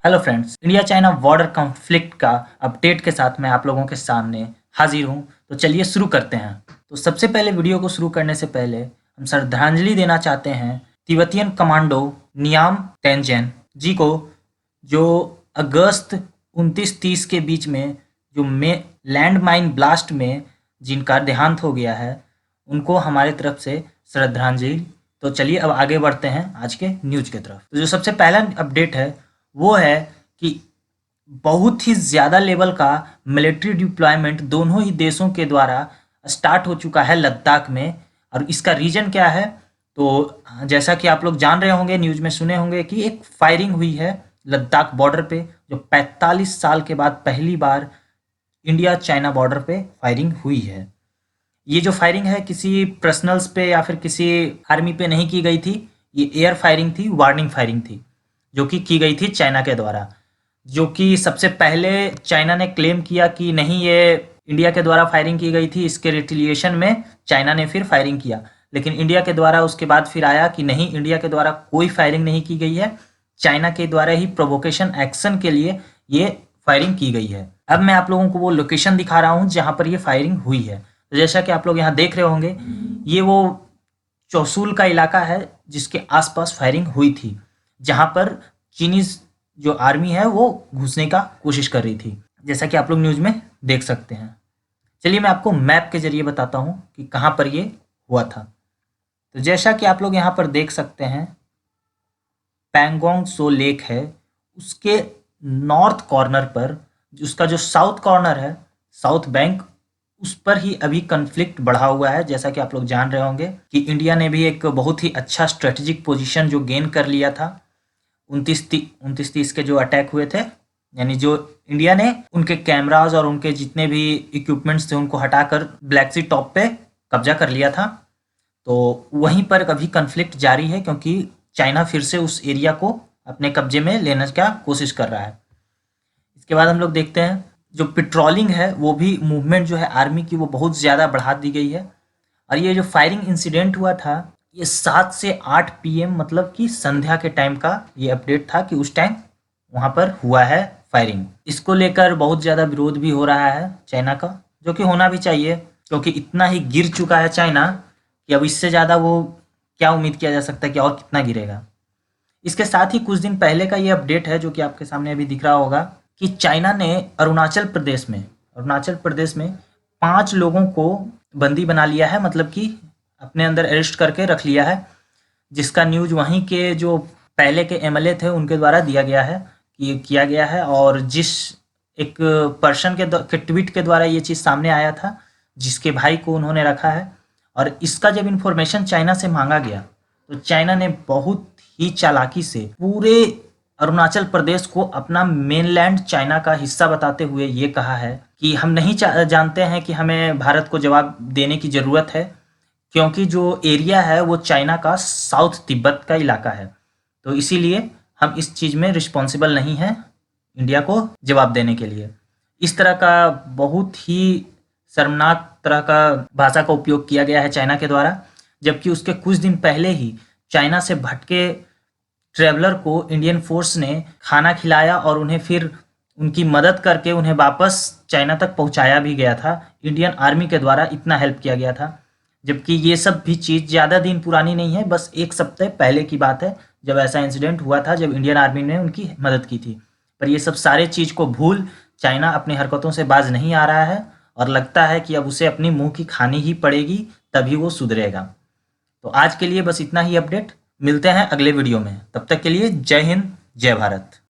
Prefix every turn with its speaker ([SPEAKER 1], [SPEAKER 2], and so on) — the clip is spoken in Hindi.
[SPEAKER 1] Hello friends, India China border conflict का अपडेट के साथ मैं आप लोगों के सामने हाजिर हूं। तो चलिए शुरू करते हैं। तो सबसे पहले वीडियो को शुरू करने से पहले हम श्रद्धांजलि देना चाहते हैं तिब्बतियन कमांडो नियाम तेंजेन जी को, जो अगस्त 29-30 के बीच में जो में लैंड माइन ब्लास्ट में जिनका देहांत हो गया है, उनको हमारे तरफ से श्रद्धांजलि। तो चलिए अब आगे बढ़ते हैं आज के न्यूज की तरफ। तो जो सबसे पहला अपडेट है वो है कि बहुत ही ज़्यादा लेवल का मिलिट्री डिप्लॉयमेंट दोनों ही देशों के द्वारा स्टार्ट हो चुका है लद्दाख में। और इसका रीजन क्या है, तो जैसा कि आप लोग जान रहे होंगे, न्यूज में सुने होंगे कि एक फायरिंग हुई है लद्दाख बॉर्डर पे, जो 45 साल के बाद पहली बार इंडिया चाइना बॉर्डर पे फायरिंग हुई है। ये जो फायरिंग है किसी पर्सनल्स पे या फिर किसी आर्मी पे नहीं की गई थी, ये एयर फायरिंग थी, वार्निंग फायरिंग थी, जो कि की गई थी चाइना के द्वारा। जो कि सबसे पहले चाइना ने क्लेम किया कि नहीं, ये इंडिया के द्वारा फायरिंग की गई थी, इसके रिटिलिएशन में चाइना ने फिर फायरिंग किया। लेकिन इंडिया के द्वारा उसके बाद फिर आया कि नहीं, इंडिया के द्वारा कोई फायरिंग नहीं की गई है, चाइना के द्वारा ही प्रोवोकेशन एक्शन के लिए ये फायरिंग की गई है। अब मैं आप लोगों को वो लोकेशन दिखा रहा हूँ जहाँ पर ये फायरिंग हुई है। तो जैसा कि आप लोग यहाँ देख रहे होंगे, ये वो चौसूल का इलाका है जिसके आसपास फायरिंग हुई थी, जहाँ पर चीनीज जो आर्मी है वो घुसने का कोशिश कर रही थी, जैसा कि आप लोग न्यूज में देख सकते हैं। चलिए मैं आपको मैप के जरिए बताता हूँ कि कहाँ पर ये हुआ था। तो जैसा कि आप लोग यहाँ पर देख सकते हैं, पैंगोंग सो लेक है, उसके नॉर्थ कॉर्नर पर उसका जो साउथ कॉर्नर है, साउथ बैंक, उस पर ही अभी कन्फ्लिक्ट बढ़ा हुआ है। जैसा कि आप लोग जान रहे होंगे कि इंडिया ने भी एक बहुत ही अच्छा स्ट्रेटेजिक पोजीशन जो गेन कर लिया था 29-30 के जो अटैक हुए थे, यानी जो इंडिया ने उनके कैमराज और उनके जितने भी इक्विपमेंट्स थे उनको हटाकर ब्लैक सी टॉप पे कब्जा कर लिया था। तो वहीं पर अभी कन्फ्लिक्ट जारी है, क्योंकि चाइना फिर से उस एरिया को अपने कब्जे में लेने का कोशिश कर रहा है। इसके बाद हम लोग देखते हैं जो पेट्रोलिंग है, वो भी मूवमेंट जो है आर्मी की वो बहुत ज़्यादा बढ़ा दी गई है। और ये जो फायरिंग इंसिडेंट हुआ था, ये 7 से 8 PM मतलब कि संध्या के टाइम का ये अपडेट था कि उस टाइम वहाँ पर हुआ है फायरिंग। इसको लेकर बहुत ज़्यादा विरोध भी हो रहा है चाइना का, जो कि होना भी चाहिए, क्योंकि इतना ही गिर चुका है चाइना कि अब इससे ज़्यादा वो क्या उम्मीद किया जा सकता है कि और कितना गिरेगा। इसके साथ ही कुछ दिन पहले का ये अपडेट है जो कि आपके सामने अभी दिख रहा होगा कि चाइना ने अरुणाचल प्रदेश में 5 लोगों को बंदी बना लिया है, मतलब कि अपने अंदर अरेस्ट करके रख लिया है, जिसका न्यूज वहीं के जो पहले के MLA थे उनके द्वारा दिया गया है कि किया गया है। और जिस एक पर्सन के ट्वीट के द्वारा ये चीज़ सामने आया था, जिसके भाई को उन्होंने रखा है। और इसका जब इन्फॉर्मेशन चाइना से मांगा गया तो चाइना ने बहुत ही चालाकी से पूरे अरुणाचल प्रदेश को अपना मेनलैंड चाइना का हिस्सा बताते हुए ये कहा है कि हम नहीं जानते हैं कि हमें भारत को जवाब देने की ज़रूरत है, क्योंकि जो एरिया है वो चाइना का साउथ तिब्बत का इलाका है, तो इसीलिए हम इस चीज़ में रिस्पॉन्सिबल नहीं हैं इंडिया को जवाब देने के लिए। इस तरह का बहुत ही शर्मनाक तरह का भाषा का उपयोग किया गया है चाइना के द्वारा, जबकि उसके कुछ दिन पहले ही चाइना से भटके ट्रैवलर को इंडियन फोर्स ने खाना खिलाया और उन्हें फिर उनकी मदद करके उन्हें वापस चाइना तक पहुंचाया भी गया था। इंडियन आर्मी के द्वारा इतना हेल्प किया गया था, जबकि ये सब भी चीज़ ज़्यादा दिन पुरानी नहीं है, बस 1 सप्ताह पहले की बात है जब ऐसा इंसिडेंट हुआ था, जब इंडियन आर्मी ने उनकी मदद की थी। पर ये सब सारे चीज़ को भूल चाइना अपनी हरकतों से बाज नहीं आ रहा है, और लगता है कि अब उसे अपनी मुंह की खानी ही पड़ेगी, तभी वो सुधरेगा। तो आज के लिए बस इतना ही अपडेट, मिलते हैं अगले वीडियो में, तब तक के लिए जय हिंद, जय भारत।